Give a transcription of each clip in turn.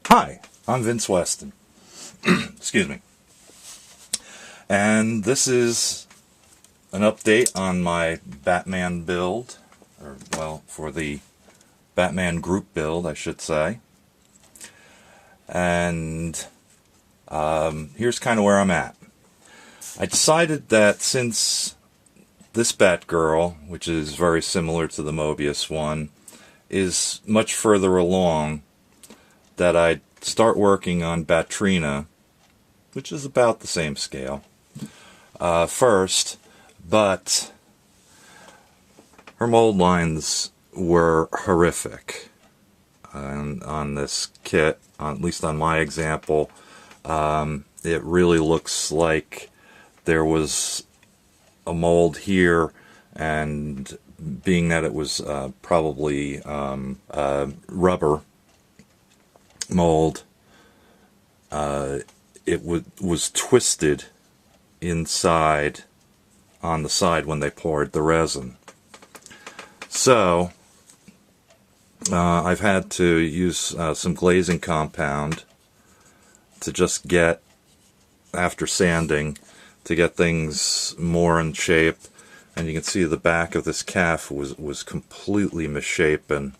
Hi, I'm Vince Weston. Excuse me. And this is an update on my Batman build, or well, for the Batman group build, I should say. And here's kind of where I'm at. I decided that since this Batgirl, which is very similar to the Mobius one, is much further along, that I'd start working on Batrina, which is about the same scale, first, but her mold lines were horrific on this kit, at least on my example. It really looks like there was a mold here, and being that it was probably rubber mold, it was twisted inside on the side when they poured the resin. So I've had to use some glazing compound to just get, after sanding, to get things more in shape. And you can see the back of this calf was completely misshapen.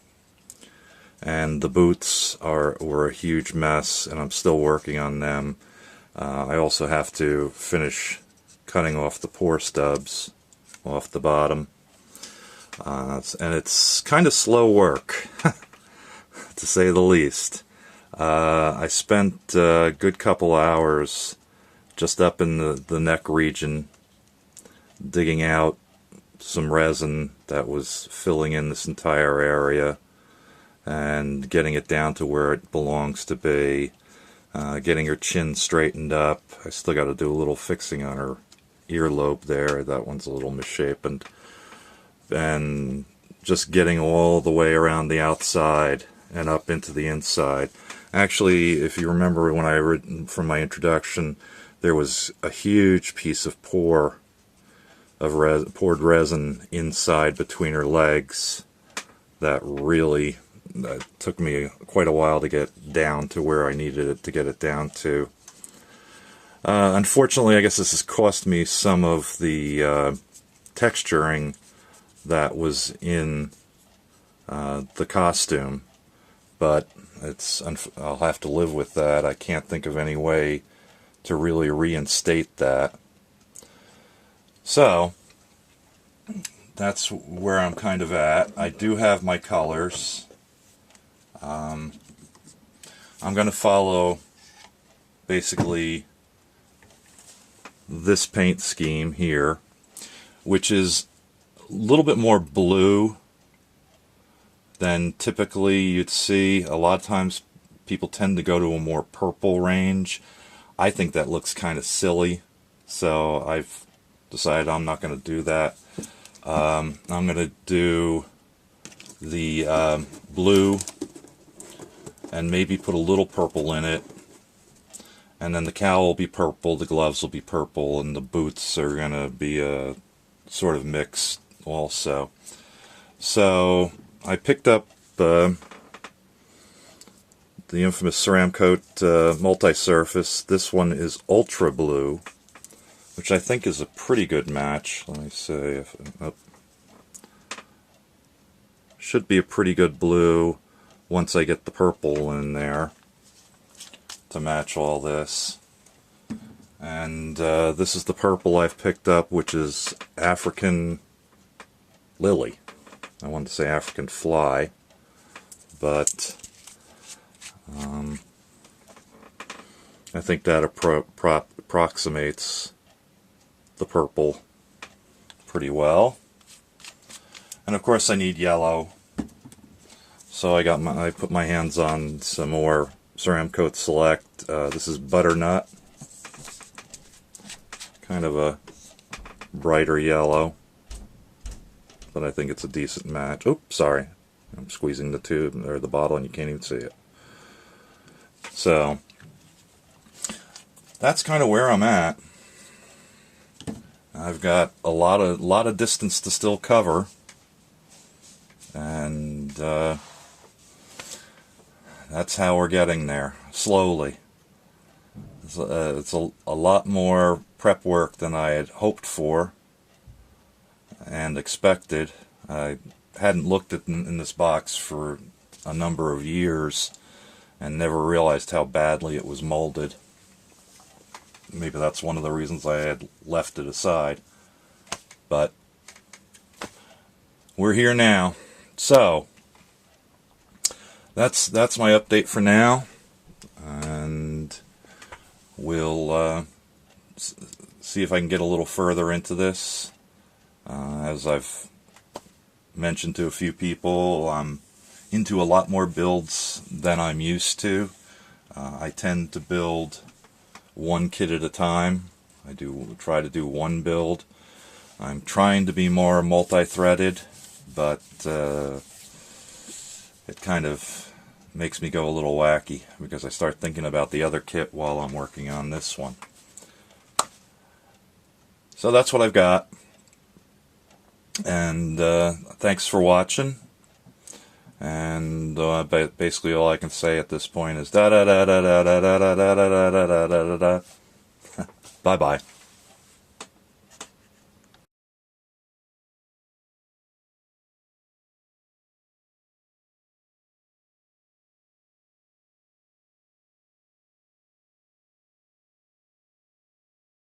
And the boots were a huge mess, and I'm still working on them. I also have to finish cutting off the pour stubs off the bottom. And it's kind of slow work, to say the least. I spent a good couple hours just up in the neck region digging out some resin that was filling in this entire area, and getting it down to where it belongs to be, getting her chin straightened up. I still got to do a little fixing on her earlobe there. That one's a little misshapen. And just getting all the way around the outside and up into the inside. Actually, if you remember when I read from my introduction, there was a huge piece of poured resin inside between her legs that really took me quite a while to get down to where I needed it to get it down to. Unfortunately, I guess this has cost me some of the texturing that was in the costume, but I'll have to live with that. I can't think of any way to really reinstate that. So that's where I'm kind of at. I do have my colors. I'm going to follow basically this paint scheme here, which is a little bit more blue than typically you'd see. A lot of times people tend to go to a more purple range. I think that looks kind of silly, so I've decided I'm not going to do that. I'm going to do the blue and maybe put a little purple in it, and then the cowl will be purple, the gloves will be purple, and the boots are going to be a sort of mix also. So I picked up the infamous Ceramcoat multi-surface. This one is ultra blue, which I think is a pretty good match. Let me see if should be a pretty good blue once I get the purple in there to match all this. And this is the purple I've picked up, which is African Lily. I wanted to say African Fly, but I think that approximates the purple pretty well. And of course I need yellow, so I put my hands on some more Ceramcoat Select. This is Butternut, kind of a brighter yellow, but I think it's a decent match. Oops, sorry, I'm squeezing the tube or the bottle and you can't even see it. So that's kind of where I'm at. I've got a lot of distance to still cover, and that's how we're getting there, slowly. It's a lot more prep work than I had hoped for and expected. I hadn't looked at in this box for a number of years and never realized how badly it was molded. Maybe that's one of the reasons I had left it aside. But we're here now. So that's my update for now, and we'll see if I can get a little further into this. As I've mentioned to a few people, I'm into a lot more builds than I'm used to. I tend to build one kit at a time. I try to do one build. I'm trying to be more multi-threaded, but it kind of makes me go a little wacky because I start thinking about the other kit while I'm working on this one. So that's what I've got. And thanks for watching. And basically all I can say at this point is da da da da da da da da da da da da da. Bye bye.